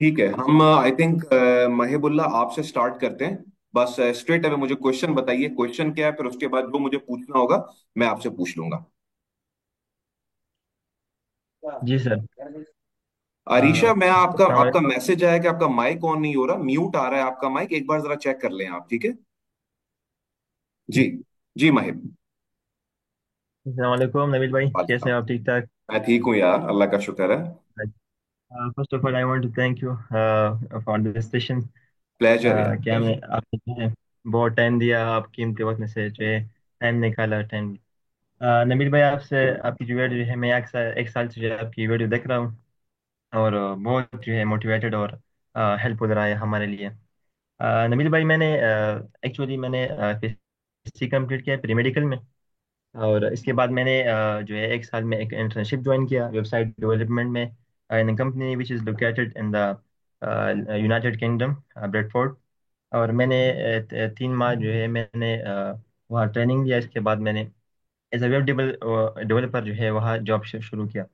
ठीक है, हम आई थिंक महिबुल्ला आपसे स्टार्ट करते हैं। बस स्ट्रेट अवे मुझे क्वेश्चन बताइए, क्वेश्चन क्या है, फिर उसके बाद जो मुझे पूछना होगा मैं आपसे पूछ लूंगा। जी सर। अरीशा, मैं आपका अस्सलाम आपका वालेकुम। मैसेज आया कि आपका माइक ऑन नहीं हो रहा, म्यूट आ रहा है आपका माइक, एक बार जरा चेक कर लें आप, ठीक है? जी। जी महिब। अस्सलाम वालेकुम नबील भाई, कैसे वालेकुम। हैं आप? ठीक ठाक? मैं ठीक हूँ यार, अल्लाह का शुक्र है। First of all I want to thank you for this session. Pleasure यार, क्या मैं प्लेजर। आपने जो है बहुत टाइम दिया, आप कीमती वक्त में से जो है टाइम निकाला, टाइम। नबील भाई, आपसे आपकी जो वीडियो है, मैं एक साल से जो है आपकी वीडियो देख रहा हूँ। और बहुत जो है मोटिवेटेड और हेल्पफुल रहा है हमारे लिए। नबील भाई, मैंने एक्चुअली मैंने पीएचडी कंप्लीट किया है प्री मेडिकल में। और इसके बाद मैंने जो है एक साल में एक इंटर्नशिप ज्वाइन किया वेबसाइट डेवलपमेंट में, in company which is located in the United Kingdom, Bradford. और मैंने 3 माह जो है मैंने वहाँ ट्रेनिंग लिया। इसके बाद मैंने एज अ वेब डेवलपर जो है वहाँ जॉब शुरू किया।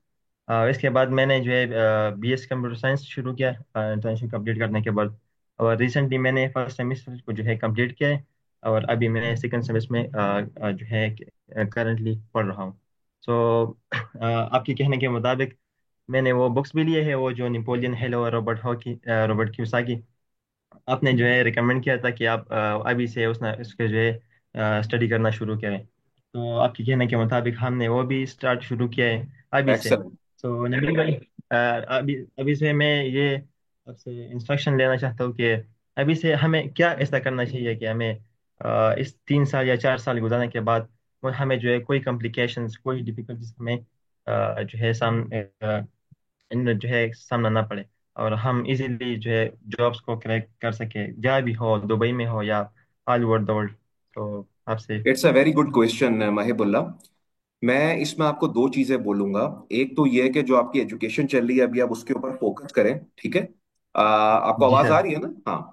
इसके बाद मैंने जो है बीएस कंप्यूटर साइंस शुरू किया इंटर्नशिप कंप्लीट करने के बाद। और रिसेंटली मैंने फर्स्ट सेमेस्टर को जो है कंप्लीट किया है। और अभी मैं सेकंड सेमेस्टर में जो है करंटली पढ़ रहा हूँ। सो आपके कहने के मुताबिक मैंने वो बुक्स भी लिए हैं, वो जो नेपोलियन हिल और रॉबर्ट क्यूसाकी। आपने जो है रिकमेंड किया था कि आप अभी से उसके जो है स्टडी करना शुरू करें। तो आपके कहने के मुताबिक हमने वो भी स्टार्ट शुरू किया है अभी से। एक्सेलेंट। सो नबील भाई, अभी अभी से मैं ये आपसे इंस्ट्रक्शन लेना चाहता हूँ कि अभी से हमें क्या ऐसा करना चाहिए कि हमें इस 3 साल या 4 साल गुजारने के बाद वो हमें जो है कोई कॉम्प्लिकेशंस, कोई डिफिकल्टीज हमें जो है इन जो है सामना ना पड़े। और हम इजीली जो है जॉब्स को क्रैक कर सके, जहाँ भी हो, दुबई में हो या ऑल ओवर द वर्ल्ड। तो आपसे। It's a very good question Mahibulla. मैं इसमें आपको दो चीजें बोलूंगा। एक तो ये है कि जो आपकी एजुकेशन चल रही है अभी, आप उसके ऊपर फोकस करें, ठीक है? आपको जी आवाज आ सर। रही है ना? हाँ।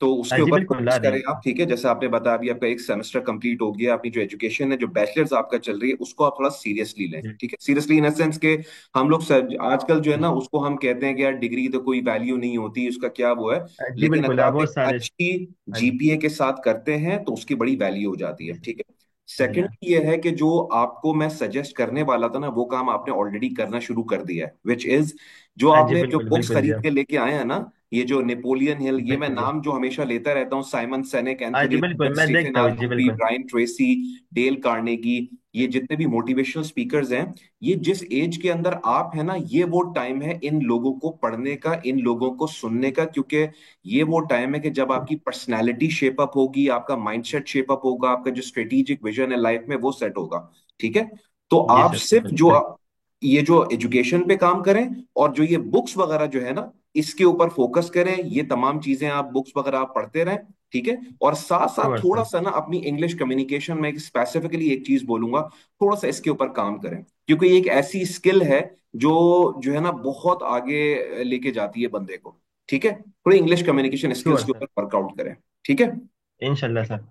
तो उसके जी ऊपर बिल्कुल आ फोकस रही करें है। आप, ठीक है? जैसे आपने बताया अभी आपका एक सेमेस्टर कंप्लीट हो गया, अपनी जो एजुकेशन है, जो बैचलर्स आपका चल रही है, उसको आप थोड़ा सीरियसली लें, जी ठीक है? सीरियसली इन सेंस के हम लोग आजकल जो है ना, जी। उसको हम कहते हैं कि यार डिग्री तो कोई वैल्यू नहीं होती, उसका क्या वो है। जी लेकिन बिल्कुल, अगर आप बहुत एक सारे। अच्छी हाँ जी। जीपीए के साथ करते हैं तो उसकी बड़ी वैल्यू हो जाती है, जी सर। ठीक है? जी सेकंड हाँ। ये है कि जो आपको मैं सजेस्ट करने वाला था ना, वो काम आपने ऑलरेडी करना शुरू कर दिया है, विच इज जो हाँ जी आपने जो बिल्कुल बुक्स बिल्कुल जी खरीद हाँ। के लेके आए हैं ना, ये जो नेपोलियन हिल, ये मैं बिल्कुल जी। नाम जो हमेशा लेता रहता हूँ, साइमन सेनेक, हाँ जी एंथोनी बिल्कुल, रॉबिन्स, मैं स्टीफन देखता आर हूँ जी कॉफी, बिल्कुल। ब्रायन ट्रेसी, डेल कार्नेगी, ये जितने भी मोटिवेशनल स्पीकर्स हैं, ये जिस एज के अंदर आप है ना, ये वो टाइम है इन लोगों को पढ़ने का, इन लोगों को सुनने का, क्योंकि ये वो टाइम है कि जब आपकी पर्सनैलिटी शेप अप होगी, आपका माइंडसेट शेप अप होगा, आपका जो स्ट्रेटेजिक विजन है लाइफ में वो सेट होगा, ठीक है? तो जी आप सर सिर्फ जो बिल्कुल। ये जो एजुकेशन पे काम करें, और जो ये बुक्स वगैरह जो है ना, इसके ऊपर फोकस करें। ये तमाम चीजें आप बुक्स वगैरह आप पढ़ते रहें, ठीक है? और साथ साथ श्योर थोड़ा सर। सा ना अपनी इंग्लिश कम्युनिकेशन में स्पेसिफिकली एक चीज बोलूंगा, थोड़ा सा इसके ऊपर काम करें, क्योंकि ये एक ऐसी स्किल है जो जो है ना बहुत आगे लेके जाती है बंदे को, ठीक है? थोड़ी इंग्लिश कम्युनिकेशन स्किल्स श्योर के सर। ऊपर वर्कआउट करें, ठीक है? इंशाल्लाह सर,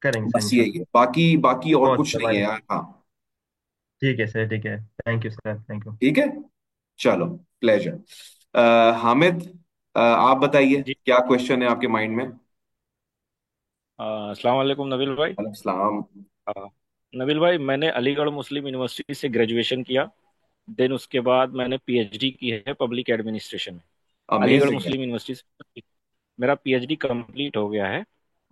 करेंगे सर बस यही इंशाल्लाह। है, बाकी बाकी और बहुत कुछ नहीं है शुक्रिया। यार। हाँ। ठीक है सर, ठीक है। Thank you sir, thank you. ठीक है, चलो, प्लेजर। हामिद, आप बताइए जी। क्या क्वेश्चन है आपके माइंड में? अस्सलाम वालेकुम नबील भाई। वालेकुम सलाम। अ, नबील भाई, मैंने अलीगढ़ मुस्लिम यूनिवर्सिटी से ग्रेजुएशन किया। देन उसके बाद मैंने पीएचडी की है पब्लिक एडमिनिस्ट्रेशन में, अलीगढ़ अमेजिंग है। मुस्लिम यूनिवर्सिटी से। मेरा पीएचडी कंप्लीट हो गया है।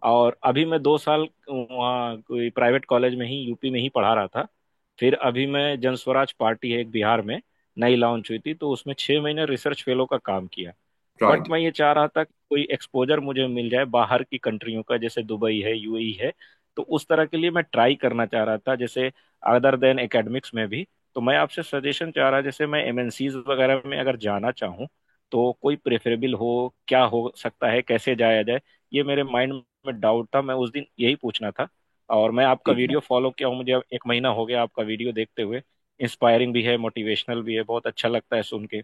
और अभी मैं 2 साल वहाँ कोई प्राइवेट कॉलेज में ही यूपी में ही पढ़ा रहा था। फिर अभी मैं जन स्वराज पार्टी है एक बिहार में, नई लॉन्च हुई थी, तो उसमें 6 महीने रिसर्च फेलो का काम किया। But right. मैं ये चाह रहा था कि कोई एक्सपोजर मुझे मिल जाए बाहर की कंट्रियों का, जैसे दुबई है, यूएई है। तो उस तरह के लिए मैं ट्राई करना चाह रहा था, जैसे अदर देन एकेडमिक्स में भी। तो मैं आपसे सजेशन चाह रहा, जैसे मैं एमएनसीज वगैरह में अगर जाना चाहूँ तो कोई प्रेफरेबल हो, क्या हो सकता है, कैसे जाया जाए। ये मेरे माइंड में डाउट था, मैं उस दिन यही पूछना था। और मैं आपका ठीक है। वीडियो फॉलो किया हूँ, मुझे अब 1 महीना हो गया आपका वीडियो देखते हुए। इंस्पायरिंग भी है, मोटिवेशनल भी है, बहुत अच्छा लगता है सुन के।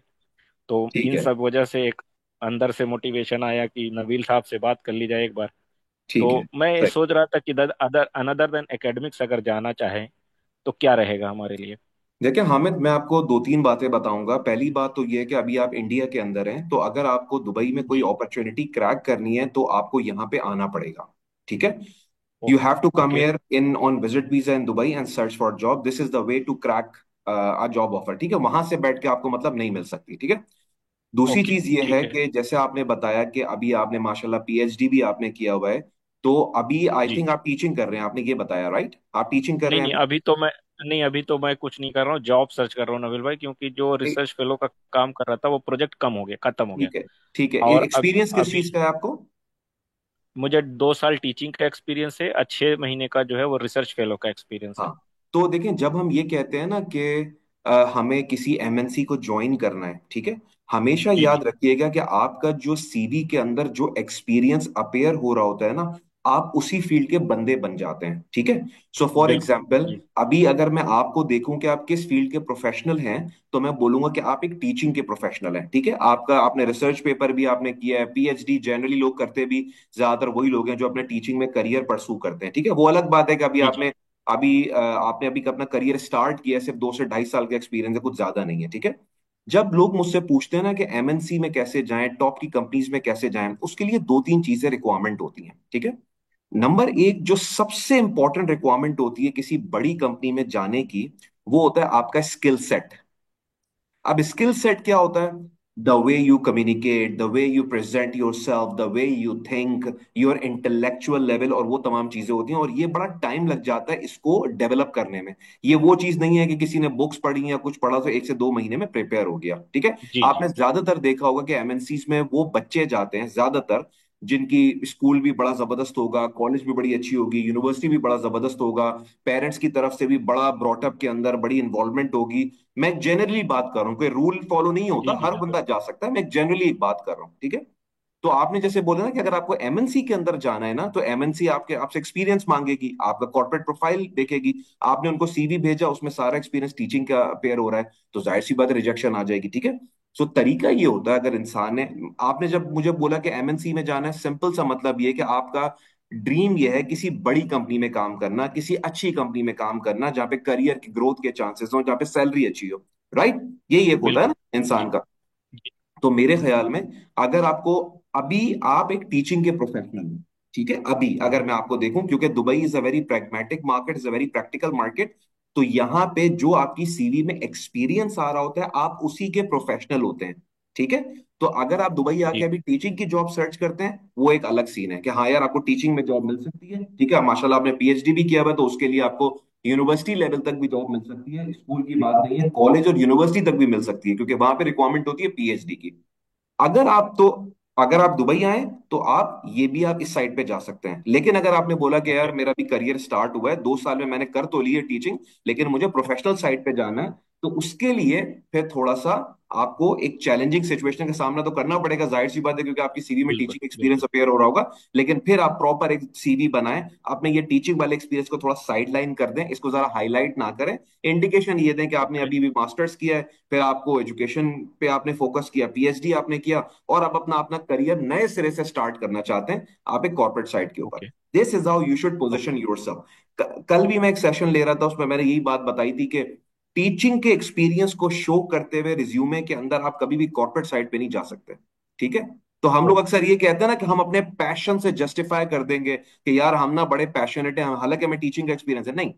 तो ठीक इन है। सब वजह से एक अंदर से मोटिवेशन आया कि नबील साहब से बात कर ली जाए एक बार। ठीक है। तो मैं ये सही। सोच रहा था कि अदर अनदर देन एकेडमिक्स अगर जाना चाहें तो क्या रहेगा हमारे लिए। देखिए हामिद, मैं आपको दो तीन बातें बताऊंगा। पहली बात तो ये है कि अभी आप इंडिया के अंदर हैं, तो अगर आपको दुबई में कोई जी। अपॉर्चुनिटी क्रैक करनी है तो आपको यहाँ पे आना पड़ेगा। ठीक है? Oh, you have to come okay. Here in on visit visa in Dubai and search for job. This is the way to crack a job offer. ठीक है? वहां से बैठ के आपको मतलब नहीं मिल सकती। ठीक है? दूसरी ओके, चीज ये है ठीक है। कि जैसे आपने बताया कि अभी आपने माशाल्लाह पीएचडी भी आपने किया हुआ है, तो अभी आई जी। थिंक आप टीचिंग कर रहे हैं, आपने ये बताया, राइट? आप टीचिंग कर नहीं, रहे नहीं, हैं अभी तो मैं कुछ नहीं कर रहा हूँ, जॉब सर्च कर रहा हूँ नवील भाई, क्योंकि जो अभी? रिसर्च फेलो का काम कर रहा था वो प्रोजेक्ट कम हो गया, खत्म हो गया। ठीक है। ठीक है, और अब एक्सपीरियंस किस अभी चीज का है आपको? मुझे 2 साल टीचिंग का एक्सपीरियंस है, 6 महीने का जो है वो रिसर्च फेलो का एक्सपीरियंस है। हाँ, तो देखें, जब हम ये कहते हैं ना कि हमें किसी एमएनसी को ज्वाइन करना है, ठीक है, हमेशा जी, याद जी, रखिएगा कि आपका जो सीवी के अंदर जो एक्सपीरियंस अपेयर हो रहा होता है ना, आप उसी फील्ड के बंदे बन जाते हैं। ठीक है? सो फॉर बिल्कुल। एग्जाम्पल, जी, अभी अगर मैं आपको देखूं कि आप किस फील्ड के प्रोफेशनल हैं, तो मैं बोलूंगा कि आप एक टीचिंग के प्रोफेशनल हैं। ठीक है? आपका आपने रिसर्च पेपर भी आपने किया है, पीएचडी जनरली लोग करते भी ज्यादातर वही लोग हैं जो अपने टीचिंग में करियर परसू करते हैं। ठीक है? वो अलग बात है कि अभी जी, जी, आपने आपने अभी अपना करियर स्टार्ट किया है, सिर्फ 2 से ढाई साल का एक्सपीरियंस है, कुछ ज्यादा नहीं है। ठीक है? जब लोग मुझसे पूछते हैं ना कि एमएनसी में कैसे जाएं, टॉप की कंपनीज में कैसे जाएं, उसके लिए दो तीन चीजें रिक्वायरमेंट होती हैं। ठीक है? नंबर एक जो सबसे इंपॉर्टेंट रिक्वायरमेंट होती है किसी बड़ी कंपनी में जाने की, वो होता है आपका स्किल सेट। अब स्किल सेट क्या होता है? The way you communicate, the way you present your self, the way you think, your intellectual level, और वो तमाम चीजें होती हैं, और ये बड़ा टाइम लग जाता है इसको डेवलप करने में। ये वो चीज नहीं है कि किसी ने बुक्स पढ़ी या कुछ पढ़ा तो 1 से 2 महीने में प्रिपेयर हो गया। ठीक है? जी, जी, आपने ज्यादातर देखा होगा कि एमएनसीज में वो बच्चे जाते हैं ज्यादातर जिनकी स्कूल भी बड़ा जबरदस्त होगा, कॉलेज भी बड़ी अच्छी होगी, यूनिवर्सिटी भी बड़ा जबरदस्त होगा, पेरेंट्स की तरफ से भी बड़ा ब्रॉटअप के अंदर बड़ी इन्वॉल्वमेंट होगी। मैं जनरली बात कर रहा हूँ, कोई रूल फॉलो नहीं जी, होता, जी, हर बिल्कुल। बंदा जा सकता है, मैं जनरली एक बात कर रहा हूँ। ठीक है? तो आपने जैसे बोला ना कि अगर आपको एमएनसी के अंदर जाना है ना, तो एमएनसी आपके आपसे एक्सपीरियंस मांगेगी, आपका कॉर्पोरेट प्रोफाइल देखेगी। आपने उनको सीवी भेजा, उसमें सारा एक्सपीरियंस टीचिंग का पेयर हो रहा है, तो जाहिर सी बात रिजेक्शन आ जाएगी। ठीक है? सो तरीका ये होता है, अगर इंसान ने, आपने जब मुझे बोला कि एमएनसी में जाना है, सिंपल सा मतलब ये है कि आपका ड्रीम ये है किसी बड़ी कंपनी में काम करना, किसी अच्छी कंपनी में काम करना, जहाँ पे करियर की ग्रोथ के चांसेस हो, जहाँ पे सैलरी अच्छी हो। राइट? यही एक होता है बिल्कुल। ना इंसान जी, का। जी, तो मेरे ख्याल में, अगर आपको, अभी आप एक टीचिंग के प्रोफेशनल हैं, ठीक है, अभी अगर मैं आपको देखूं, क्योंकि Dubai is a very pragmatic market, is a very practical market, तो यहाँ पे जो आपकी सीवी में एक्सपीरियंस आ रहा होता है, आप उसी के प्रोफेशनल होते हैं। ठीक है? तो अगर आप दुबई आके जी, अभी टीचिंग की जॉब सर्च करते हैं, वो एक अलग सीन है कि हाँ यार, आपको टीचिंग में जॉब मिल सकती है। ठीक है? माशाल्लाह आपने पीएचडी भी किया हुआ है, तो उसके लिए आपको यूनिवर्सिटी लेवल तक भी जॉब मिल सकती है, स्कूल की बात नहीं है, कॉलेज और यूनिवर्सिटी तक भी मिल सकती है, क्योंकि वहां पे रिक्वायरमेंट होती है पीएचडी की। अगर आप तो अगर आप दुबई आए, तो आप ये भी आप इस साइड पे जा सकते हैं। लेकिन अगर आपने बोला कि ओके, यार मेरा भी करियर स्टार्ट हुआ है, 2 साल में मैंने कर तो ली है टीचिंग, लेकिन मुझे प्रोफेशनल साइड पे जाना है, तो उसके लिए फिर थोड़ा सा आपको एक चैलेंजिंग सिचुएशन का सामना तो करना पड़ेगा, जाहिर सी बात है, क्योंकि आपकी सीवी में बिल्कुल, टीचिंग एक्सपीरियंस बिल्कुल। अपेयर हो रहा होगा। लेकिन फिर आप प्रॉपर एक सीवी बनाएं, अपने ये टीचिंग वाले एक्सपीरियंस को थोड़ा साइड लाइन कर दें, इसको जरा हाईलाइट ना करें, इंडिकेशन ये दें कि आपने ओके, अभी भी मास्टर्स किया है, फिर आपको एजुकेशन पे आपने फोकस किया, पीएचडी आपने किया, और आप अपना अपना करियर नए सिरे से स्टार्ट करना चाहते हैं, आप एक कॉर्पोरेट साइड के ऊपर। Okay, this is how you should okay. Position your self. कल भी मैं एक सेशन ले रहा था, उसमें मैंने यही बात बताई थी कि टीचिंग के एक्सपीरियंस को शो करते हुए रिज्यूमे के अंदर आप कभी भी कॉर्पोरेट साइड पे नहीं जा सकते। ठीक है? तो हम लोग ओके, अक्सर ये कहते हैं ना कि हम अपने पैशन से जस्टिफाई कर देंगे कि यार हम ना बड़े पैशनेट हैं, हालांकि हमें टीचिंग का एक्सपीरियंस है। नहीं,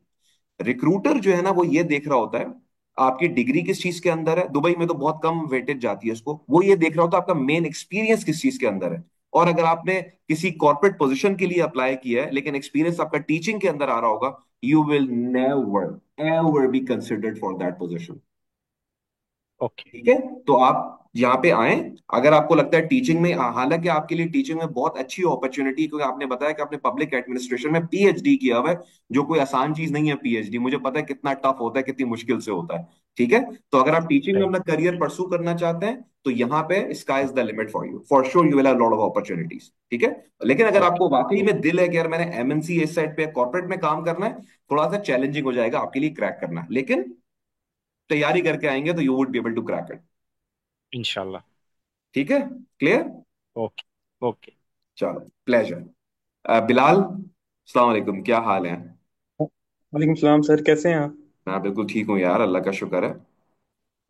रिक्रूटर जो है ना, वो ये देख रहा होता है आपकी डिग्री किस चीज के अंदर है, दुबई में तो बहुत कम वेटेज जाती है उसको, वो ये देख रहा होता है आपका मेन एक्सपीरियंस किस चीज के अंदर है। और अगर आपने किसी कॉर्पोरेट पोजीशन के लिए अप्लाई किया है, लेकिन एक्सपीरियंस आपका टीचिंग के अंदर आ रहा होगा, you will never ever be considered for that position. Okay, ठीक है? तो आप यहाँ पे आए, अगर आपको लगता है टीचिंग में, हालांकि आपके लिए टीचिंग में बहुत अच्छी अपॉर्चुनिटी, क्योंकि आपने बताया कि आपने पब्लिक एडमिनिस्ट्रेशन में पीएचडी किया हुआ है, जो कोई आसान चीज नहीं है पीएचडी, मुझे पता है कितना टफ होता है, कितनी मुश्किल से होता है। ठीक है? तो अगर आप टीचिंग में थैंक अपना करियर परसू करना चाहते हैं, तो यहाँ पे sky is the limit for you, for sure you will have lot of opportunities. ठीक है? लेकिन अगर ओके, आपको वाकई ओके। में दिल है कि यार मैंने एमएनसी इस साइड पे कॉर्पोरेट में काम करना है, थोड़ा सा चैलेंजिंग हो जाएगा आपके लिए क्रैक करना, लेकिन तैयारी करके आएंगे तो you would be able to crack it. इंशाल्लाह। ठीक है? क्लियर? Okay, okay. चलो, प्लेजर। बिलाल, अस्सलाम वालेकुम, क्या हाल है? वालेकुम सलाम सर, कैसे हैं आप? मैं बिल्कुल ठीक हूँ यार, अल्लाह का शुक्र है।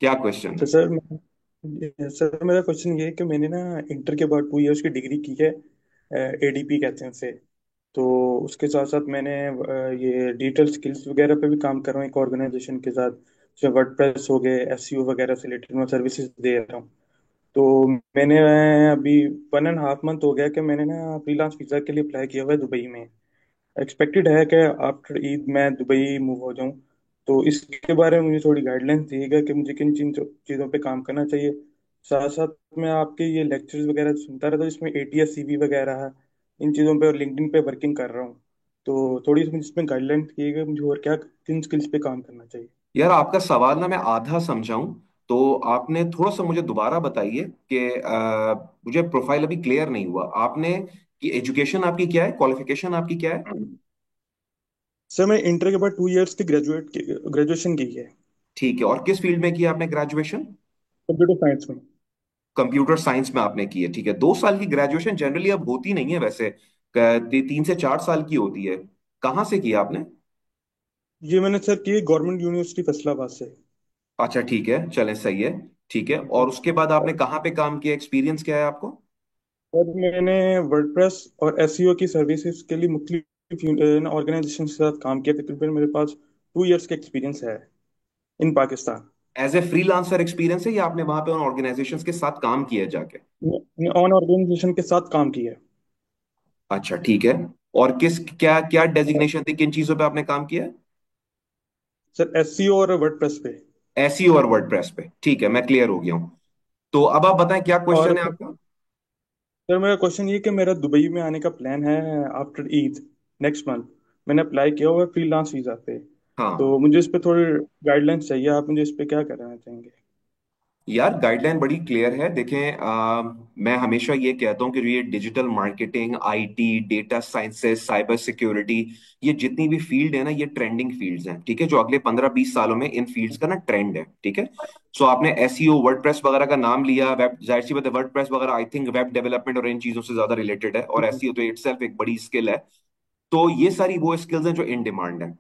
क्या क्वेश्चन तो है? सर मेरा क्वेश्चन ये है कि मैंने ना इंटर के बाद 2 इयर्स की डिग्री की है, एडीपी कहते हैं उसे। तो उसके साथ साथ मैंने ये डिजिटल स्किल्स वगैरह पे भी काम कर रहा हूँ एक ऑर्गेनाइजेशन के साथ, जो वर्डप्रेस हो गए, एसईओ वगैरह से रिलेटेड मैं सर्विसेज दे रहा हूँ। तो मैंने अभी 1.5 मंथ हो गया कि मैंने ना फ्रीलांस वीज़ा के लिए अप्लाई किया हुआ है दुबई में। एक्सपेक्टेड है कि आफ्टर ईद मैं दुबई मूव हो जाऊं। तो इसके बारे में मुझे थोड़ी गाइडलाइंस दिएगा कि मुझे किन किन चीज़ों पे काम करना चाहिए। साथ साथ मैं आपके ये लेक्चर्स वगैरह सुनता रहता हूँ, इसमें एटीएस सीवी वगैरह है, इन चीज़ों पे और लिंक्डइन पे वर्किंग कर रहा हूँ। तो थोड़ी सी मुझे इसमें गाइडलाइंस दिएगा मुझे, और क्या किन स्किल्स पे काम करना चाहिए। यार आपका सवाल ना मैं आधा समझाऊं, तो आपने थोड़ा सा मुझे दोबारा बताइए कि मुझे प्रोफाइल अभी क्लियर नहीं हुआ आपने, कि एजुकेशन आपकी क्या है, क्वालिफिकेशन आपकी क्या है? सर मैं इंटर के बाद 2 इयर्स की ग्रेजुएशन की है, ठीक है, और किस फील्ड में किया आपने ग्रेजुएशन? कंप्यूटर साइंस में। कंप्यूटर साइंस में आपने की है, ठीक है। 2 साल की ग्रेजुएशन जनरली अब होती नहीं है वैसे, 3 से 4 साल की होती है। कहाँ से किया आपने? ये मैंने सर की गवर्नमेंट यूनिवर्सिटी फैसलाबाद से। अच्छा ठीक है, चलें, सही है। ठीक है, और उसके बाद आपने कहाँ पे काम किया, एक्सपीरियंस क्या है आपको? और मैंने वर्डप्रेस और एसईओ की सर्विसेज के लिए मुख्तलिफ ऑर्गेनाइजेशन के साथ काम किया। तकरीबन मेरे पास 2 इयर्स का एक्सपीरियंस है in Pakistan. As a freelancer experience है या आपने वहां पे उन ऑर्गेनाइजेशंस के साथ काम किया है जाके? ऑन ऑर्गेनाइजेशन के साथ काम किया है। अच्छा ठीक है। और किस क्या क्या डेजिग्नेशन थी, किन चीजों पे आपने काम किया? सर एसईओ और वर्डप्रेस पे। एसईओ और वर्डप्रेस पे, ठीक है, मैं क्लियर हो गया हूँ। तो अब आप बताएं क्या और क्वेश्चन है आपका। सर मेरा क्वेश्चन ये कि मेरा दुबई में आने का प्लान है आफ्टर ईद, नेक्स्ट मंथ। मैंने अप्लाई किया हुआ है फ्रीलांस वीज़ा पे। हाँ तो मुझे इस पे थोड़ी गाइडलाइंस चाहिए, आप मुझे इस पे क्या कराना चाहेंगे। यार, गाइडलाइन बड़ी क्लियर है। देखें, मैं हमेशा ये कहता हूँ कि जो ये digital marketing, IT, data sciences, cyber security, ये जितनी भी फील्ड है ना, ये ट्रेंडिंग फील्ड्स हैं, ठीक है। जो अगले 15-20 सालों में इन फील्ड्स का ना ट्रेंड है, ठीक है। सो आपने एसईओ, वर्डप्रेस वगैरह का नाम लिया, वेब, जाहिर सी बात है वर्डप्रेस वगैरह आई थिंक वेब डेवलपमेंट और इन चीजों से ज्यादा रिलेटेड है, और एसईओ तो इटसेल्फ एक बड़ी स्किल है। तो ये सारी वो स्किल्स हैं जो इन डिमांड है।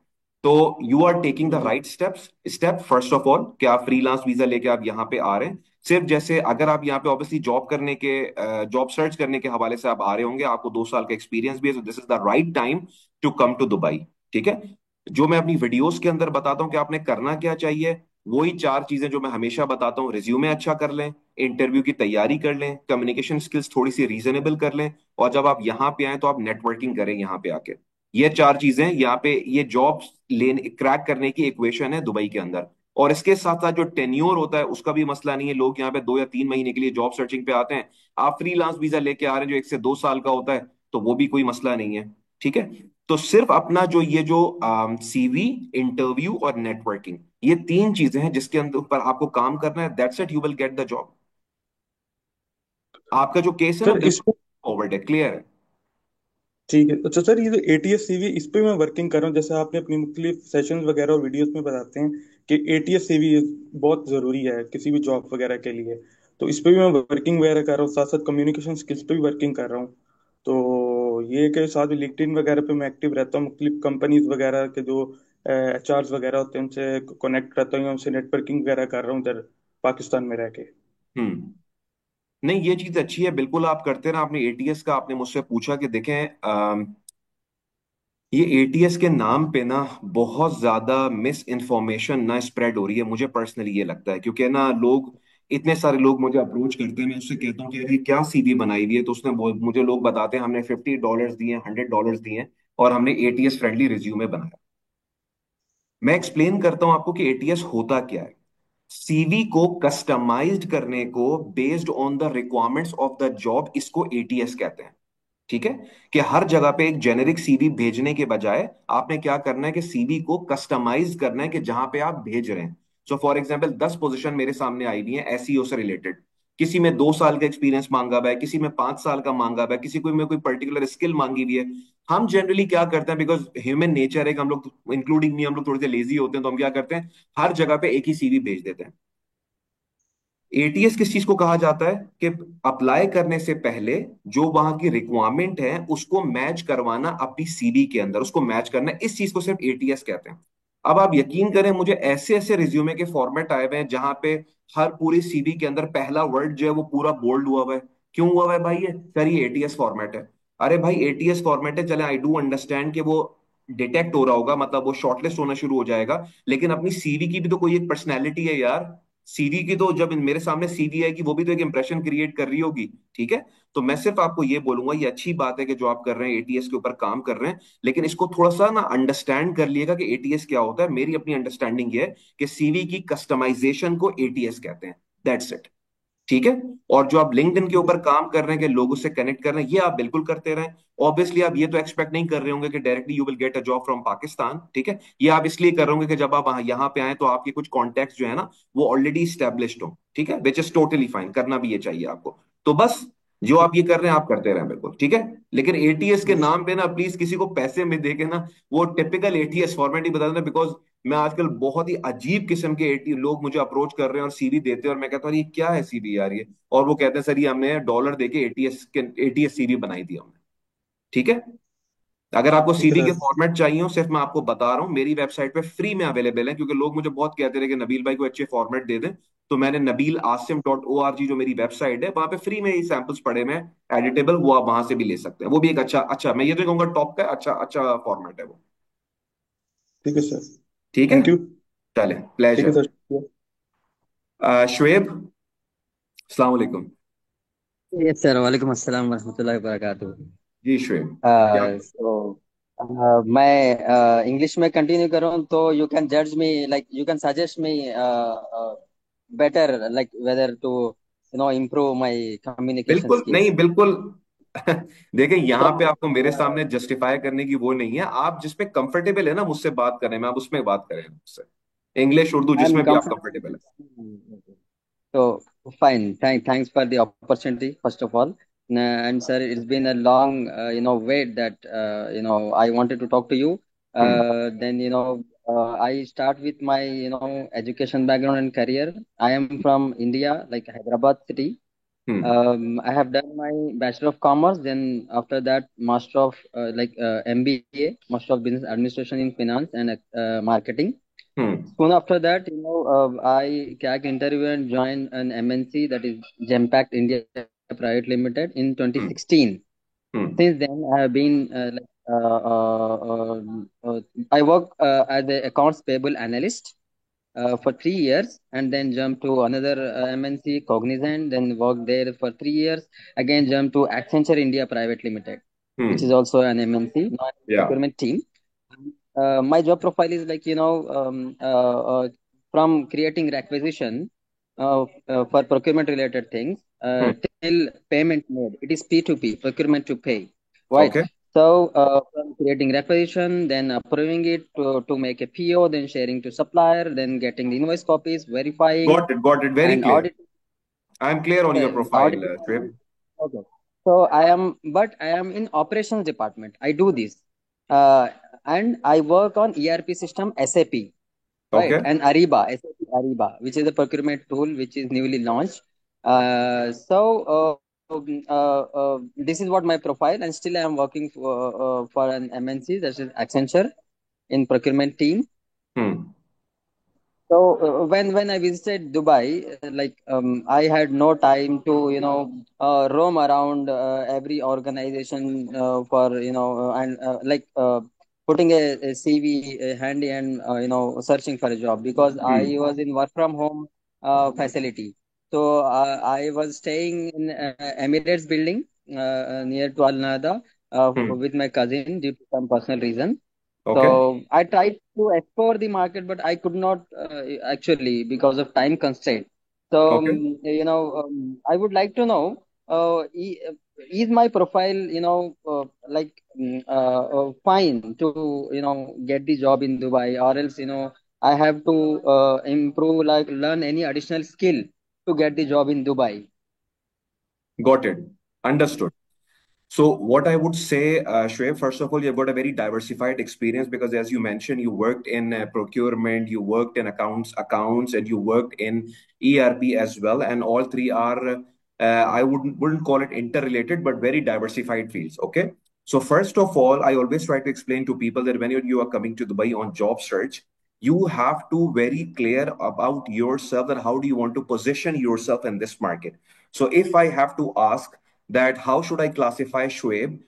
तो यू आर टेकिंग द जी। Right steps, step first of all कि आप फ्रीलांस वीजा लेके आप यहाँ पे आ रहे हैं। सिर्फ जैसे अगर आप यहाँ पे ऑब्वियसली जॉब करने के, जॉब सर्च करने के हवाले से आप आ रहे होंगे, आपको 2 साल का एक्सपीरियंस भी है, this is the right time to come to Dubai, ठीक है। जो मैं अपनी वीडियोस के अंदर बताता हूँ कि आपने करना क्या चाहिए, वही 4 चीजें जो मैं हमेशा बताता हूँ: रिज्यूमे अच्छा कर लें, इंटरव्यू की तैयारी कर लें, कम्युनिकेशन स्किल्स थोड़ी सी रीजनेबल कर लें, और जब आप यहाँ पे आए तो आप नेटवर्किंग करें यहाँ पे आके। ये 4 चीजें यहाँ पे, ये जॉब लेने क्रैक करने की इक्वेशन है दुबई के अंदर। और इसके साथ साथ जो टेन्योर होता है उसका भी मसला नहीं है, लोग यहाँ पे 2 या 3 महीने के लिए जॉब सर्चिंग पे आते हैं। आप फ्रीलांस वीजा लेके आ रहे हैं जो 1 से 2 साल का होता है, तो वो भी कोई मसला नहीं है, ठीक है। तो सिर्फ अपना जो ये जो सीवी, इंटरव्यू और नेटवर्किंग, ये 3 चीजें हैं जिसके अंदर ऊपर आपको काम करना है, that's it, you will get the job. आपका जो केस है ना सर इस बिल्कुल फॉरवर्ड है, क्लियर है। ठीक है। अच्छा सर, ये जो एटीएस सीवी इस पे मैं वर्किंग कर रहा हूँ, जैसे आपने अपनी मुख्तलिफ सेशंस वगैरह और वीडियोस में बताते हैं कि एटीएस सीवी बहुत ज़रूरी है किसी भी जॉब वगैरह के लिए। तो इस पे भी मैं वर्किंग वगैरह कर रहा हूँ, साथ साथ कम्युनिकेशन स्किल्स पे भी वर्किंग कर रहा हूँ। तो ये के साथ भी लिंक्डइन वगैरह पे मैं एक्टिव रहता हूँ, मुख्तलिफ कंपनीज वगैरह के जो एचआर्स वगैरह होते हैं उनसे कनेक्ट रहता हूँ, उनसे नेटवर्किंग वगैरह कर रहा हूँ इधर पाकिस्तान में रह के। हम्म। नहीं, ये चीज अच्छी है, बिल्कुल आप करते रहे। आपने एटीएस का आपने मुझसे पूछा कि देखें, ये एटीएस के नाम पे ना बहुत ज्यादा मिस इन्फॉर्मेशन ना स्प्रेड हो रही है, मुझे पर्सनली ये लगता है, क्योंकि ना लोग, इतने सारे लोग मुझे अप्रोच करते हैं, मैं उससे कहता हूँ कि अरे क्या सीवी बनाई हुई है, तो उसने मुझे लोग बताते हैं हमने $50 दिए, $100 दिए, और हमने एटीएस फ्रेंडली रिज्यूमे बनाया। मैं एक्सप्लेन करता हूं आपको कि एटीएस होता क्या है। सीवी को कस्टमाइज्ड करने को, based on the requirements of the job, इसको एटीएस कहते हैं, ठीक है। कि हर जगह पे एक जेनेरिक सीवी भेजने के बजाय आपने क्या करना है कि सीवी को कस्टमाइज करना है कि जहां पे आप भेज रहे हैं। सो फॉर एग्जांपल 10 पोजीशन मेरे सामने आई हुई है एसईओ से रिलेटेड, किसी में 2 साल का एक्सपीरियंस मांगा हुआ है, किसी में 5 साल का मांगा हुआ है, किसी को में कोई पर्टिकुलर स्किल मांगी हुई है। हम जनरली क्या करते हैं, बिकॉज ह्यूमन नेचर है कि हम लोग, इंक्लूडिंग मी, हम लोग थोड़े से लेजी होते हैं, तो हम क्या करते हैं, हर जगह पे एक ही सीवी भेज देते हैं। एटीएस किस चीज को कहा जाता है कि अप्लाई करने से पहले जो वहां की रिक्वायरमेंट है उसको मैच करवाना, अपनी सीवी के अंदर उसको मैच करना, इस चीज को सिर्फ एटीएस कहते हैं। अब आप यकीन करें, मुझे ऐसे ऐसे रिज्यूमे के फॉर्मेट आए हुए हैं जहां पे हर पूरी सीवी के अंदर पहला वर्ड जो है वो पूरा बोल्ड हुआ हुआ है। क्यों हुआ हुआ है भाई? ये सर ये एटीएस फॉर्मेट है। अरे भाई एटीएस फॉर्मेट है, चले आई डू अंडरस्टैंड कि वो डिटेक्ट हो रहा होगा, मतलब वो शॉर्टलिस्ट होना शुरू हो जाएगा, लेकिन अपनी सीवी की भी तो कोई एक पर्सनैलिटी है यार। सीवी की तो, जब मेरे सामने सीवी आएगी वो भी तो एक इंप्रेशन क्रिएट कर रही होगी। ठीक है, तो मैं सिर्फ आपको ये बोलूंगा, ये अच्छी बात है कि जो आप कर रहे हैं एटीएस के ऊपर काम कर रहे हैं, लेकिन इसको थोड़ा सा ना अंडरस्टैंड कर लिएगा कि एटीएस क्या होता है। मेरी अपनी अंडरस्टैंडिंग ये है कि सीवी की कस्टमाइजेशन को एटीएस कहते हैं। That's it. ठीक है। और जो आप लिंक्डइन के ऊपर काम कर रहे हैं कि लोगों से कनेक्ट कर रहे हैं, ये आप बिल्कुल करते रहें। ऑब्वियसली आप ये तो एक्सपेक्ट नहीं कर रहे होंगे कि directly you will get a job from Pakistan. ठीक है, ये आप इसलिए कर रहे होंगे कि जब आप यहाँ पे आए तो आपके कुछ कॉन्टेक्ट जो है ना वो ऑलरेडी स्टैब्लिश्ड हो। ठीक है, विच इज टोटली फाइन, करना भी ये चाहिए आपको। तो बस जो आप ये कर रहे हैं आप करते रहें बिल्कुल। ठीक है, लेकिन एटीएस के नाम पे ना प्लीज किसी को पैसे में देके ना वो टिपिकल एटीएस फॉर्मेट ही बता देना, बिकॉज मैं आजकल बहुत ही अजीब किस्म के एटी लोग मुझे अप्रोच कर रहे हैं और सीवी देते हैं, और मैं कहता हूँ ये क्या है सीवी यार ये, और वो कहते हैं सर ये हमने डॉलर देके एटीएस के एटीएस सीवी बनाई थी हमने। ठीक है, अगर आपको ठीक है सीवी के सर। फॉर्मेट चाहिए हो, सिर्फ मैं आपको बता रहा हूँ मेरी वेबसाइट पे फ्री में अवेलेबल है, क्योंकि लोग मुझे बहुत कहते रहे कि नबील भाई को अच्छे फॉर्मेट दे दें। तो मैंने Nabeel Asim dot O R G जो मेरी वेबसाइट है, वहां पे फ्री में ही सैंपल्स पड़े में एडिटेबल, वो आप वहां से भी ले सकते हैं। वो भी एक अच्छा अच्छा, मैं ये तो कहूंगा टॉप का अच्छा अच्छा फॉर्मेट है वो। ठीक है सर। ठीक है, थैंक यू। चले, ठीक है प्लेजर। सर, शुक्रिया। शुएब, अस्सलाम वालेकुम। यस सर, वालेकुम अस्सलाम वरहमतुल्लाहि वबरकातुहू। जी शुएब, क्या? सो मैं इंग्लिश में कंटिन्यू करूँ तो यू कैन जज me, like you can suggest me better, like whether to improve my communication बिल्कुल नहीं, स्किल्स। बिल्कुल। देखिए यहाँ पे आपको मेरे सो सामने जस्टिफाई करने की वो नहीं है, आप जिसपे कंफर्टेबल है ना मुझसे बात करने में, आप उसमें बात करें मुझसे, इंग्लिश उर्दू आई एम जिसमें भी आप कंफर्टेबल है। Comfortable. So fine. Thanks for the opportunity, first of all. And sir, it's been a long, wait that I wanted to talk to you. Hmm. Then I start with my education background and career. I am from India, like Hyderabad city. Hmm. I have done my Bachelor of Commerce. Then after that, Master of MBA, Master of Business Administration in Finance and Marketing. Hmm. Soon after that, I cracked interview and joined an MNC, that is Gempact India Private Limited in hmm. 2016. Hmm. Since then, I have been I work as an accounts payable analyst for 3 years, and then jumped to another MNC, Cognizant, then worked there for 3 years. Again, jumped to Accenture India Private Limited, which is hmm. also an MNC, या। procurement team. My job profile is like from creating requisition for procurement related things hmm. till payment mode. It is P2P, procurement to pay, right? Okay. So from creating requisition, then approving it to make a PO, then sharing to supplier, then getting the invoice copies, verifying got it, very and clear. auditing. I am clear on your profile Auditing. Shoaib. Okay. So I am in operations department. I do this, uh, and I work on ERP system SAP, okay. right? And Ariba, SAP Ariba, which is a procurement tool which is newly launched. This is what my profile, and still I am working for an MNC, that is Accenture, in procurement team. Hmm. So when I visited Dubai, I had no time to roam around every organization for and putting a CV handy and searching for a job, because I hmm. was in work from home facility. So I was staying in Emirates building near to Al Nada hmm. with my cousin due to some personal reason. Okay. So I tried to explore the market, but I could not actually, because of time constraint. So okay. I would like to know, is my profile fine to get the job in Dubai, or else I have to improve, like learn any additional skill to get the job in Dubai. Got it, understood. So what I would say, Shreya, first of all, you've got a very diversified experience because, as you mentioned, you worked in procurement, you worked in accounts, and you worked in ERP as well, and all three are, I wouldn't call it interrelated, but very diversified fields. Okay. So first of all, I always try to explain to people that when you are coming to Dubai on job search, You have to very clear about yourself that how do you want to position yourself in this market. So if I have to ask that how should I classify Shoaib,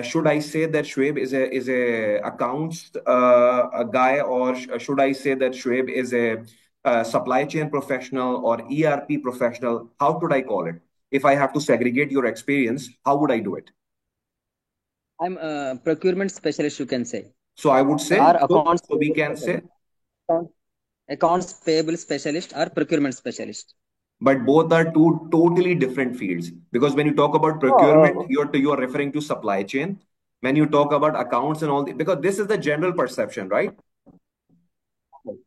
should I say that Shoaib is a accounts a guy, or should I say that Shoaib is a supply chain professional or ERP professional? How should I call it? If I have to segregate your experience, how would I do it? I'm a procurement specialist, you can say, So I would say, or so, accounts so we payable can say, specialist, account- accounts payable specialist, or procurement specialist. but both are two totally different fields. Because when you talk about procurement, Oh, you're referring to supply chain. When you talk about accounts and all, because this is the general perception, right?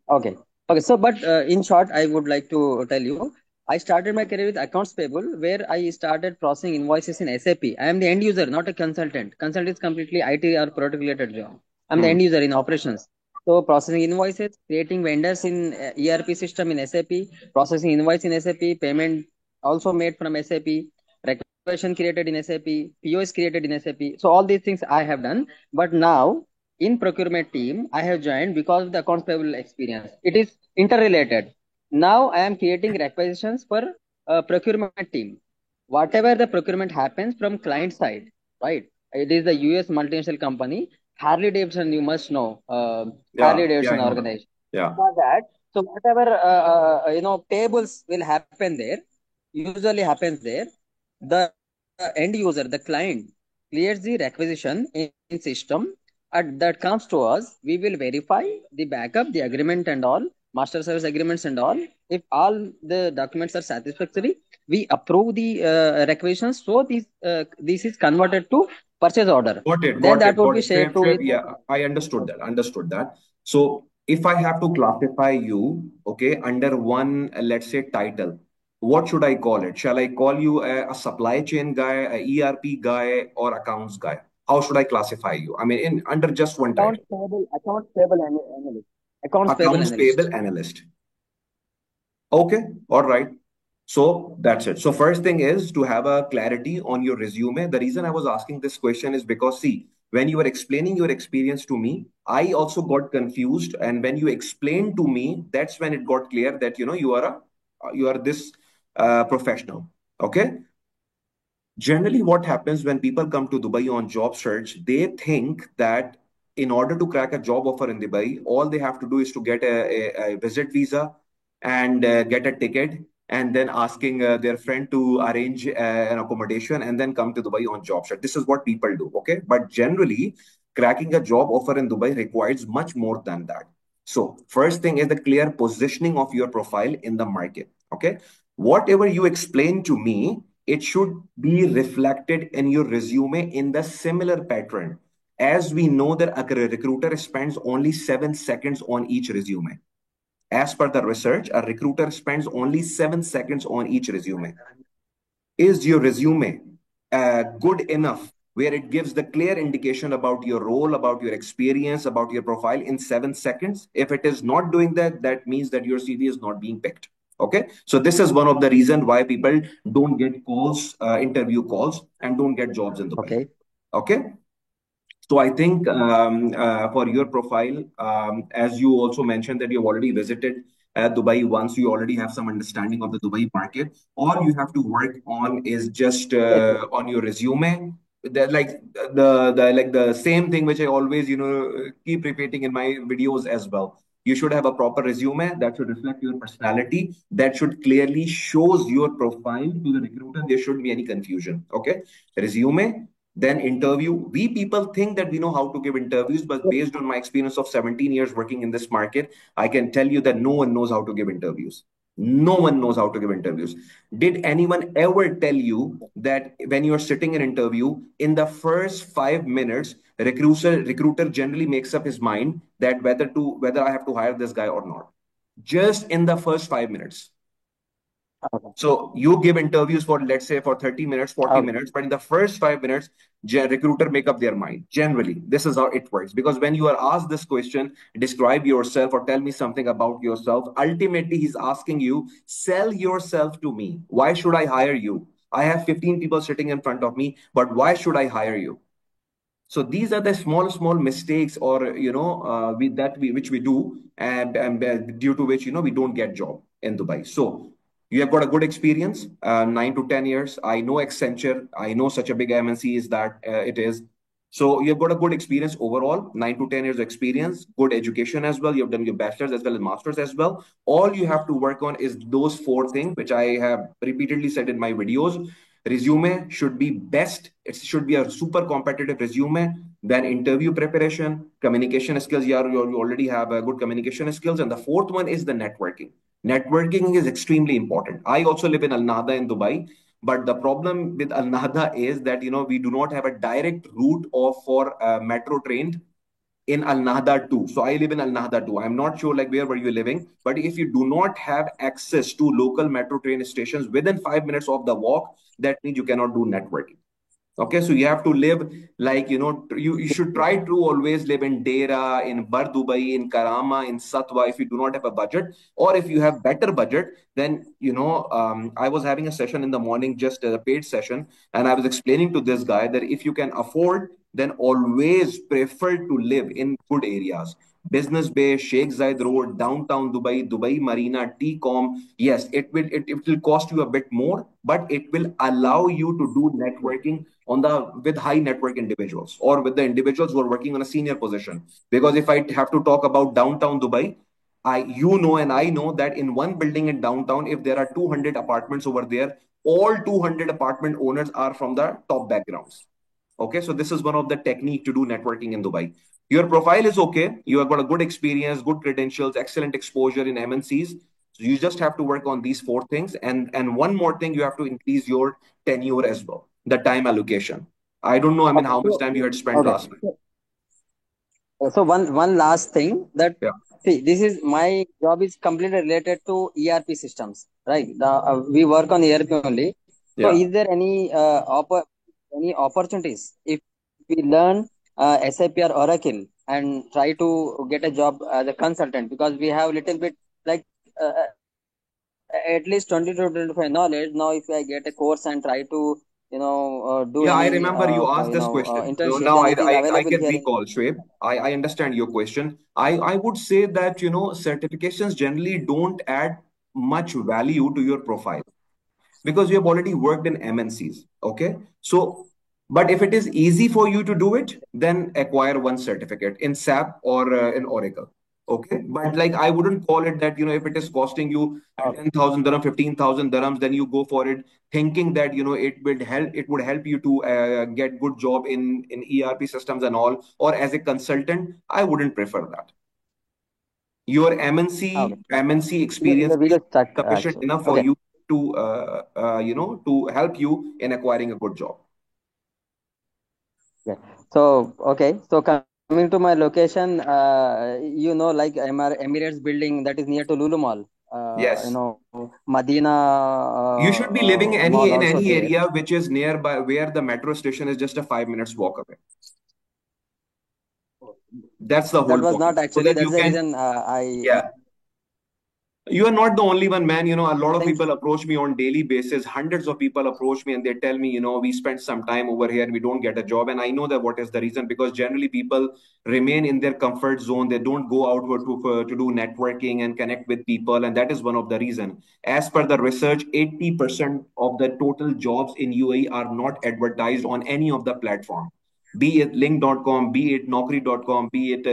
okay. Okay. So, but in short, I would like to tell you, I started my career with accounts payable, where I started processing invoices in SAP. I am the end user, not a consultant. Consultant is completely IT or product related job. I'm the Hmm. end user in operations. So, processing invoices, creating vendors in ERP system in SAP, processing invoice in SAP, payment also made from SAP, requisition created in SAP, POS created in SAP. So, all these things I have done. But now, in procurement team, I have joined because of the accounts payable experience. It is interrelated. Now I am creating requisitions for procurement team. Whatever the procurement happens from client side, right? It is the US multinational company, Harley Davidson. You must know Yeah, Harley yeah, I Davidson know that. organization. Yeah. For that, so whatever payables will happen there, usually happens there. The end user, the client, clears the requisition in system, and that comes to us. We will verify the backup, the agreement and all, master service agreements and all. If all the documents are satisfactory, we approve the requisitions. So this is converted to purchase order. Got it, Then got it, that would got be it. shared Fair, to fair. with. Yeah, I understood that. Understood that. So if I have to classify you, okay, under one, let's say, title, what should I call it? Shall I call you a supply chain guy, a ERP guy, or accounts guy? How should I classify you? I mean, in under just one title, Accounts payable analyst. Accounts payable accounts analyst. payable analyst. Okay, all right. So that's it. So first thing is to have a clarity on your resume. The reason I was asking this question is because see, when you were explaining your experience to me, I also got confused. And when you explained to me, that's when it got clear that you are this professional. Okay. Generally, what happens when people come to Dubai on job search, they think that in order to crack a job offer in Dubai, all they have to do is to get a visit visa and get a ticket, and then asking their friend to arrange an accommodation and then come to Dubai on job search. This is what people do, okay? But generally, cracking a job offer in Dubai requires much more than that. So, first thing is the clear positioning of your profile in the market, okay? Whatever you explain to me, it should be reflected in your resume in the similar pattern. As we know that a recruiter spends only 7 seconds on each resume. As per the research, a recruiter spends only 7 seconds on each resume. Is your resume good enough where it gives the clear indication about your role, about your experience, about your profile in 7 seconds? If it is not doing that, that means that your CV is not being picked. Okay, so this is one of the reasons why people don't get calls, interview calls, and don't get jobs in Dubai. Okay. Okay, so I think for your profile, as you also mentioned that you've already visited Dubai once, you already have some understanding of the Dubai market. All you have to work on is just Yes, yes. on your resume. Like the same thing which I always keep repeating in my videos as well. You should have a proper resume that should reflect your personality. That should clearly shows your profile to the recruiter. There shouldn't be any confusion. Okay, resume, then interview. We people think that we know how to give interviews, but based on my experience of 17 years working in this market, I can tell you that no one knows how to give interviews. No one knows how to give interviews. Did anyone ever tell you that when you're sitting in an interview, in the first 5 minutes, recruiter generally makes up his mind that whether I have to hire this guy or not? Just in the first 5 minutes. Okay. So you give interviews for, let's say, for 30 minutes, 40 Okay. minutes, but in the first 5 minutes, recruiter make up their mind. Generally, this is how it works. Because when you are asked this question, describe yourself or tell me something about yourself, ultimately he's asking you, sell yourself to me. Why should I hire you? I have 15 people sitting in front of me, but why should I hire you? So these are the small mistakes, or which we do, and due to which we don't get job in Dubai. So you have got a good experience, 9 to 10 years. I know Accenture. I know such a big MNC is that it is. So you've got a good experience overall, 9 to 10 years experience, good education as well. You've done your bachelor's as well as master's as well. All you have to work on is those four things, which I have repeatedly said in my videos. Resume should be best. It should be a super competitive resume. Then interview preparation, communication skills. You already have good communication skills. And the fourth one is the networking. Networking is extremely important. I also live in Al Nahda in Dubai. But the problem with Al Nahda is that we do not have a direct route of for metro train in Al Nahda too. So I live in Al Nahda too. I'm not sure like where were you living, but if you do not have access to local metro train stations within 5 minutes of the walk, that means you cannot do networking. Okay, so you have to live like, you should try to always live in Dera, in Bar Dubai, in Karama, in Satwa if you do not have a budget. Or if you have better budget, then, I was having a session in the morning, just a paid session, and I was explaining to this guy that if you can afford, then always prefer to live in good areas. Business Bay, Sheikh Zayed Road, downtown Dubai, Dubai Marina, TCOM. Yes, it will cost you a bit more, but it will allow you to do networking with high network individuals, or with the individuals who are working on a senior position. Because if I have to talk about downtown Dubai, and I know that in one building in downtown, if there are 200 apartments over there, all 200 apartment owners are from the top backgrounds. Okay, so this is one of the technique to do networking in Dubai. Your profile is okay. You have got a good experience, good credentials, excellent exposure in MNCs. So you just have to work on these four things. And one more thing, you have to increase your tenure as well, the time allocation. I don't know, I mean, Okay. how much So time you had spent okay. last night. So one last thing that, Yeah. see, this is my job is completely related to ERP systems, right? We work on ERP only. So Yeah. is there any opportunities if we learn SAP or Oracle and try to get a job as a consultant, because we have little bit like at least 20 to 25 knowledge. Now if I get a course and try to do Yeah, I any remember you asked this question. internship, Now then I, it is I, I available can here in. recall, Shweb. I understand your question. I would say that, certifications generally don't add much value to your profile, because you have already worked in MNCs. Okay. So, but if it is easy for you to do it, then acquire one certificate in SAP or in Oracle. Okay. But like, I wouldn't call it that, if it is costing you Okay. 10,000 dirham, 15,000 dirhams, then you go for it thinking that, it would help you to get good job in ERP systems and all, or as a consultant. I wouldn't prefer that. Your Okay. MNC Your experience is video is stuck sufficient actually. enough for Okay. you to help you in acquiring a good job. Yeah. So okay. So coming to my location, like Emirates building that is near to Lulu Mall. Yes, Madina you should be living any Mall in also any there. area which is nearby, where the metro station is just a 5 minutes walk away. That's the That whole was point. not So actually. that That's you the can, reason I yeah. You are not the only one, man. A lot of think. people approach me on daily basis. Hundreds of people approach me and they tell me, we spent some time over here and we don't get a job. And I know that what is the reason, because generally people remain in their comfort zone. They don't go outward to do networking and connect with people. And that is one of the reason. As per the research, 80% of the total jobs in UAE are not advertised on any of the platform, be it link.com, be it naukri.com, be it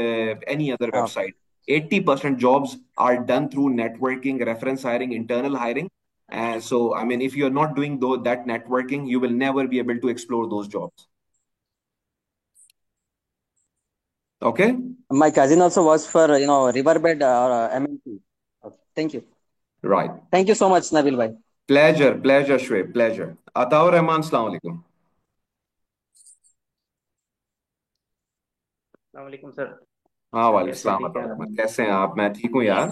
any other Uh, website. 80% jobs are done through networking, reference hiring, internal hiring. So, I mean, if you're not doing that networking, you will never be able to explore those jobs. Okay? my cousin also works for Riverbed MNC. Okay. Thank you. Right. Thank you so much, Nabil bhai. Pleasure, Shweb. Pleasure. Ataur Rahman, Assalamu alaikum. वालेकुम sir. हाँ, sir वालेकुम कैसे हैं, सलाम ठीक है अताउर आप? रहमान। कैसे हैं आप? मैं ठीक हूँ यार।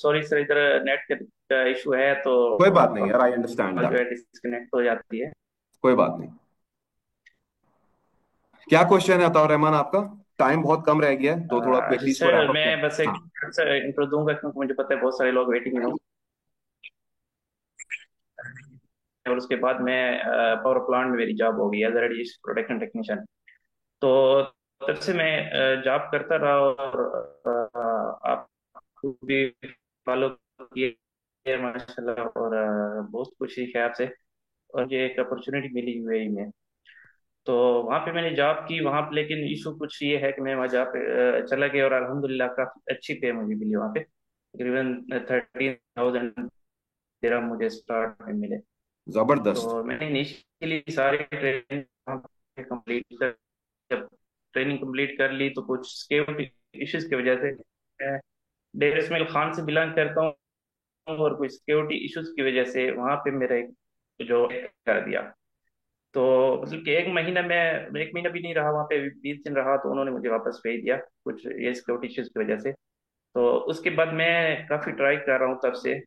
सॉरी सर, इधर नेट का इशू है तो कोई बात नहीं यार, आई अंडरस्टैंड कॉल जो दैट। है डिस्कनेक्ट हो जाती है। कोई बात नहीं। क्या क्वेश्चन है अताउर रहमान आपका? टाइम बहुत कम रह गया है, तो थोड़ा क्विकली इसको सर रैप अप मैं बस करें। एक हाँ। इंट्रो दूंगा, क्योंकि मुझे पता है बहुत सारे लोग वेटिंग में और उसके बाद मैं पावर प्लांट में मेरी जॉब हो गई एज रेडिएशन प्रोटेक्शन टेक्नीशियन। तो तब से मैं जॉब करता रहा, और आप भी फॉलो किए माशाल्लाह, और बहुत कुछ सीखा है आपसे। और ये एक अपॉर्चुनिटी मिली यूएई में, तो वहाँ पे मैंने जॉब की वहाँ पे। लेकिन इशू कुछ ये है कि मैं वहाँ जॉब पे चला गया, और अल्हम्दुलिल्लाह काफी अच्छी पे मुझे मिली वहाँ पे, तकरीबन 13,000 दिरहम मुझे स्टार्ट में मिले। जबरदस्त। तो मैंने इनिशियली सारे ट्रेनिंग कंप्लीट कर, जब ट्रेनिंग कंप्लीट कर ली तो कुछ सिक्योरिटी इश्यूज की वजह से, मैं डेर इस्माइल खान से बिलोंग करता हूँ, और कुछ सिक्योरिटी इश्यूज की वजह से वहाँ पे मेरा एक जो कर दिया। तो मतलब कि एक महीना भी नहीं रहा वहाँ पे, 20 दिन रहा, तो उन्होंने मुझे वापस भेज दिया कुछ ये सिक्योरिटी इश्यूज की वजह से। तो उसके बाद मैं काफी ट्राई कर रहा हूँ तब से।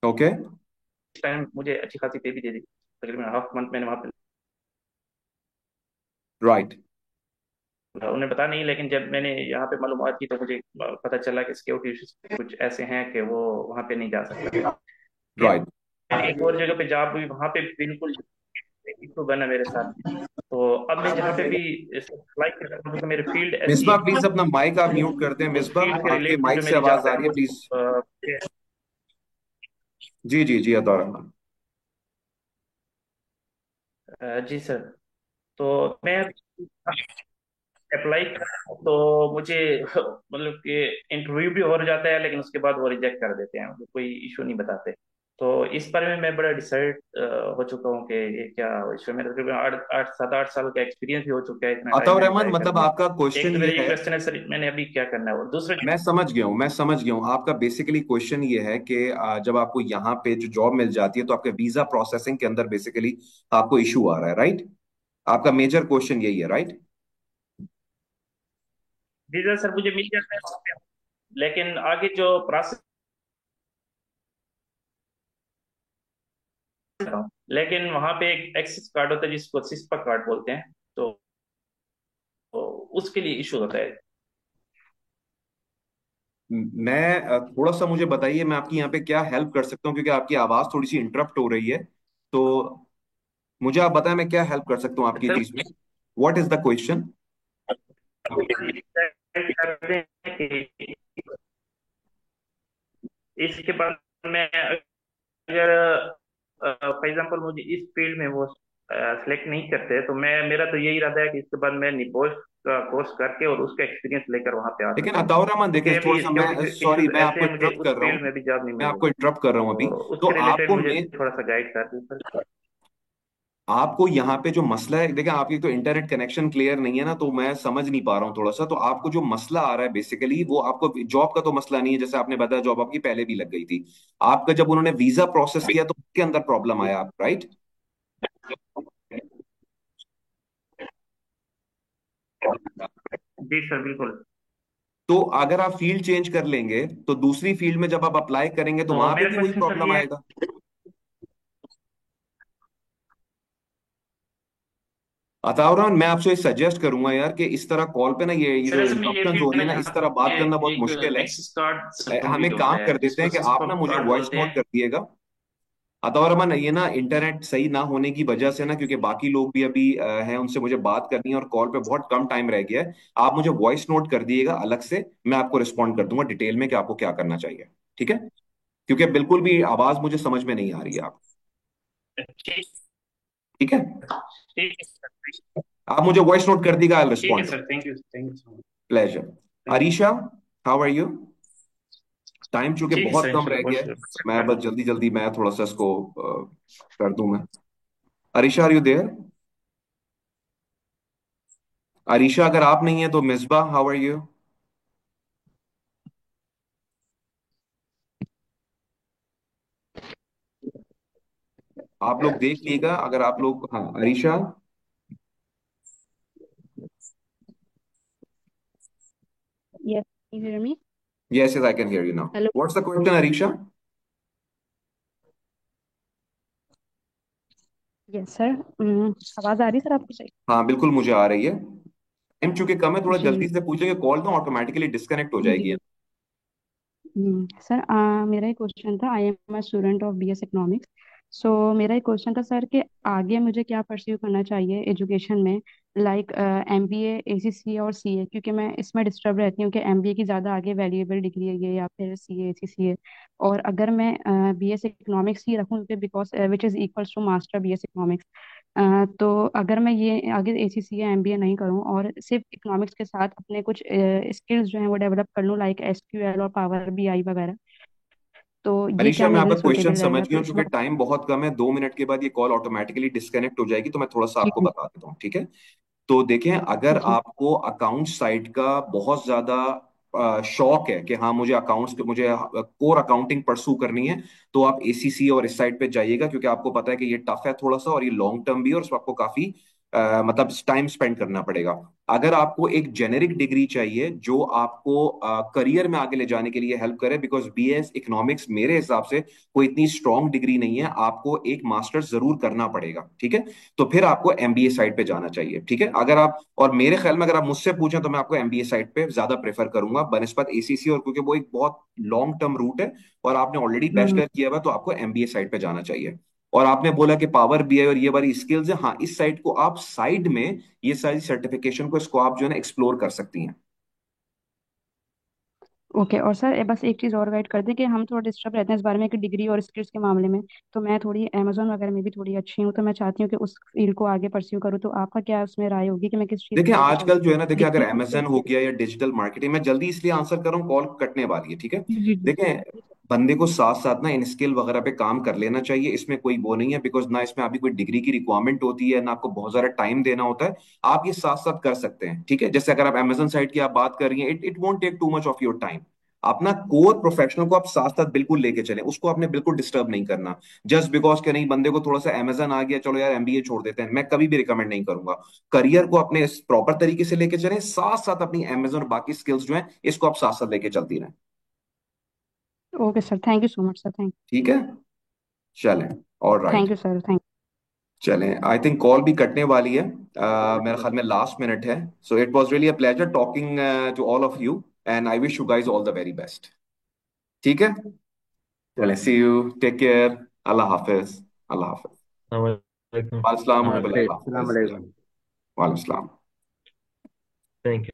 ओके। इस टाइम मुझे अच्छी खासी पे भी दे दी, तकरीबन हाफ मंथ मैंने वहाँ राइट। पे, उन्हें पता नहीं, लेकिन जब मैंने यहाँ पे मालूमात की तो मुझे पता चला कि सिक्योरिटी इश्यूज कुछ ऐसे हैं कि वो वहाँ पे नहीं जा सकता। फिर राइट। एक और जगह पे जॉब हुई, वहाँ पे बिल्कुल इशू बना मेरे साथ। तो अब मैं जहाँ पे भी अप्लाई कर रहा हूँ, क्योंकि मेरी फील्ड ऐसी मिसबा है, प्लीज अपना माइक आप म्यूट कर दें। उस मिसबा, फील्ड के आपके रिलेटेड माइक जो से मेरी आवाज जॉब आ है रही है, प्लीज। वो जी जी जी, अता रहमान। जी सर। तो मैं अप्लाई कर, तो मुझे मतलब कि इंटरव्यू भी हो जाता है, लेकिन उसके बाद वो रिजेक्ट कर देते हैं, मतलब कोई इशू नहीं बताते। तो इस बारे में मैं बड़ा डिसाइड हो चुका हूँ कि ये क्या इशू है। मेरा तकरीबन 7-8 साल का एक्सपीरियंस भी हो चुका है, इतना टाइम अताउर मैंने रहमान, ट्राई कर मतलब लिया। आपका एक क्वेश्चन तो ये मेरा ये है। क्वेश्चन है सर, मैंने अभी क्या करना है, और दूसरा मैं समझ गया हूँ, मैं समझ गया हूँ। आपका बेसिकली क्वेश्चन ये है कि जब आपको यहाँ पे जो जॉब मिल जाती है तो आपके वीजा प्रोसेसिंग के अंदर बेसिकली आपको इशू आ रहा है, राइट? आपका मेजर क्वेश्चन यही है, राइट? वीजा सर मुझे मिल जाता है, लेकिन आगे जो प्रोसेस, लेकिन वहां पे एक एक्सिस कार्ड होता है जिसको सिस्पा कार्ड बोलते हैं, तो उसके लिए इशू होता है। मैं थोड़ा सा मुझे बताइए, मैं आपकी यहाँ पे क्या हेल्प कर सकता हूँ, क्योंकि आपकी आवाज थोड़ी सी इंटरप्ट हो रही है। तो मुझे आप बताएं मैं क्या हेल्प कर सकता हूँ आपकी सर चीज में। What is the question? कि इसके बाद मैं, अगर फॉर एग्जांपल मुझे इस फील्ड में वो सेलेक्ट नहीं करते, तो मैं, मेरा तो यही इरादा है कि इसके बाद मैं निबोश का कोर्स करके और उसका एक्सपीरियंस लेकर वहां पे आ लेकिन सकता हूँ, अताउर रहमान क्योंकि देखें, थोड़ा अभी सा मैं, सिक्योरिटी सॉरी, इश्यूज मैं ऐसे आपको हैं, मुझे इंटरप्ट उस कर रहा फील्ड हूँ। में भी जॉब नहीं मैं मिल रही। आपको इंटरप्ट कर रहा हूँ अभी। तो तो उसके रिलेटेड आपको मुझे मैं थोड़ा सा गाइड कर दीजिए सर। आपको यहाँ पे जो मसला है, देखिए आपकी तो इंटरनेट कनेक्शन क्लियर नहीं है ना, तो मैं समझ नहीं पा रहा हूँ थोड़ा सा। तो आपको जो मसला आ रहा है बेसिकली, वो आपको जॉब का तो मसला नहीं है, जैसे आपने बताया जॉब आपकी पहले भी लग गई थी। आपका जब उन्होंने वीजा प्रोसेस किया तो उसके अंदर प्रॉब्लम आया, आप राइट? जी सर बिल्कुल। तो अगर आप फील्ड चेंज कर लेंगे तो दूसरी फील्ड में जब आप अप्लाई करेंगे तो तो वहां पे मेरा भी वही क्वेश्चन सर प्रॉब्लम ये है, आएगा। अताउर, मैं आपसे सजेस्ट करूंगा यार कि इस तरह कॉल पे ना, ये सर जो असल में ये इंटरप्शन हो फील्ड रही ना है ना, इस यहाँ तरह बात पे करना बहुत एक मुश्किल है। एक्सिस कार्ड सिस्टम हम भी एक होता काम है कर देते जिसको हैं कि आप सिस्पा ना मुझे कार्ड वॉइस बोलते नोट हैं। कर दिएगा। अताउर रहमान, ये ना इंटरनेट सही ना होने की वजह से ना, क्योंकि बाकी लोग भी अभी हैं, उनसे मुझे बात करनी है और कॉल पे बहुत कम टाइम रह गया है। आप मुझे वॉइस नोट कर दिएगा अलग से, मैं आपको रिस्पॉन्ड कर दूंगा डिटेल में कि आपको क्या करना चाहिए। ठीक है? क्योंकि बिल्कुल भी आवाज मुझे समझ में नहीं आ रही है आप। ठीक, ठीक है? ठीक है सर, आप मुझे वॉइस नोट कर दीजिएगा, आई ठीक है respond. Sir, thank you so much. Pleasure. Thank you. Areesha, how are you? Time चूंकि ठीक है बहुत सर, कम इंशाल्लाह रह गया कोशिश है, मैं करूंगा। बस जल्दी जल्दी मैं थोड़ा सा इसको कर दूं मैं। Areesha, are you there? Areesha अगर आप नहीं है तो मिसबा, हाउ आर यू? आप लोग देख लीजिएगा अगर आप लोग, हाँ Arisha. Yes, can you hear me? Yes yes, I can hear you now. Hello. What's the question Arisha? Yes, sir. आवाज आ रही सर आपको सही? हाँ बिल्कुल मुझे आ रही है। टाइम चूंकि कम है, थोड़ा जी जल्दी से पूछेंगे, कॉल ना ऑटोमेटिकली डिस्कनेक्ट हो जी जाएगी। सर मेरा एक क्वेश्चन था। I am a student of BS economics. So मेरा एक क्वेश्चन था सर कि आगे मुझे क्या परस्यू करना चाहिए एजुकेशन में, लाइक एमबीए, एसीसीए और सीए, क्योंकि मैं इसमें डिस्टर्ब रहती हूँ कि एमबीए की ज़्यादा आगे वैल्यूएबल डिग्री है ये, या फिर सीए एसीसीए। और अगर मैं बीएस इकोनॉमिक्स ही रखूँ, because which is equals to master BS economics, तो अगर मैं ये आगे एसीसी या एमबीए नहीं करूं और सिर्फ इकोनॉमिक्स के साथ अपने कुछ स्किल्स जो हैं वो डेवलप कर लूं, लाइक एसक्यूएल और पावर बीआई वगैरह, तो ये अलीशा, क्या मैं मेरे आपका लिए क्वेश्चन सुटेबल समझ रहेगा? गया तो हूँ। इस चूंकि बार। टाइम बहुत कम है, 2 मिनट के बाद ये कॉल ऑटोमेटिकली डिस्कनेक्ट हो जाएगी, तो मैं थोड़ा सा जी आपको जी। बता देता हूँ, ठीक है? तो देखें, अगर जी। आपको अकाउंट साइड का बहुत ज्यादा शौक है कि हाँ मुझे अकाउंट्स, मुझे कोर अकाउंटिंग परसू करनी है, तो आप एसीसी और इस साइड पे जाइएगा, क्योंकि आपको पता है कि ये टफ है थोड़ा सा, और ये लॉन्ग टर्म भी है, और उसमें आपको काफी मतलब टाइम स्पेंड करना पड़ेगा। अगर आपको एक जेनेरिक डिग्री चाहिए जो आपको करियर में आगे ले जाने के लिए हेल्प करे, बिकॉज बीएस इकोनॉमिक्स मेरे हिसाब से कोई इतनी स्ट्रांग डिग्री नहीं है, आपको एक मास्टर्स जरूर करना पड़ेगा, ठीक है? तो फिर आपको एमबीए साइड पे जाना चाहिए, ठीक है? अगर आप, और मेरे ख्याल में अगर आप मुझसे पूछें तो मैं आपको एमबीए साइड पे ज्यादा प्रेफर करूंगा बनस्पत एसीसी, और क्योंकि वो एक बहुत लॉन्ग टर्म रूट है, और आपने ऑलरेडी हम्म। बैचलर किया हुआ है, तो आपको एमबीए साइड पे जाना चाहिए। और आपने बोला कि पावर बीआई और ये वाली स्किल्स है, हाँ इस साइड को आप साइड में, ये सारी सर्टिफिकेशन को, इसको आप जो है ना एक्सप्लोर कर सकती हैं। ओके। और सर बस एक चीज़ और गाइड कर दें कि हम थोड़ा डिस्टर्ब रहते हैं इस बारे में कि डिग्री और स्किल्स के मामले में। तो मैं थोड़ी अमेजोन वगैरह में भी थोड़ी अच्छी हूँ, तो मैं चाहती हूँ कि उस फील्ड को आगे परस्यू करूँ। तो आपका क्या उसमें राय होगी कि मैं किस चीज़ देखिए को आगे आजकल परस्यू जो है करूँ, ना, देखिए अगर डिग्री और अमेजन हो स्किल्स? गया या डिजिटल मार्केटिंग, मैं जल्दी इसलिए आंसर कर रहा हूँ, कॉल कटने वाली है, ठीक है? जी जी जी। देखें, बंदे को साथ साथ ना इन स्किल वगैरह पे काम कर लेना चाहिए, इसमें कोई वो नहीं है, बिकॉज ना इसमें अभी कोई डिग्री की रिक्वायरमेंट होती है, ना आपको बहुत ज्यादा टाइम देना होता है। आप ये साथ साथ कर सकते हैं, ठीक है? जैसे अगर आप अमेजन साइट की आप बात कर रही हैं, it it won't take too much of your time. अपना कोर प्रोफेशनल को आप साथ साथ बिल्कुल लेके चलें, उसको आपने बिल्कुल डिस्टर्ब नहीं करना। जस्ट बिकॉज के नहीं, बंदे को थोड़ा सा अमेजन आ गया, चलो यार एमबीए छोड़ देते हैं, मैं कभी भी रिकमेंड नहीं करूंगा। करियर को अपने प्रॉपर तरीके से लेके चलें, साथ साथ अपनी अमेजन और बाकी स्किल्स जो हैं इसको आप साथ साथ लेके चलती रहें। Okay sir, thank you so much sir, thank ठीक है, चलें। और right, thank you sir, thank. चलें, आई थिंक कॉल भी कटने वाली है। मेरे ख्याल में लास्ट मिनट है। So it was really a pleasure talking to all of you, and I wish you guys all the very best. ठीक है, चलें, सी यू, टेक केयर, अल्लाह हाफिज। अल्लाह हाफिज। अस्सलाम वालेकुम। वालेकुम अल्लाह हाफिज़। अल्लाह Great. Assalamu हाफिज। alaikum. वालेकुम। Thank you.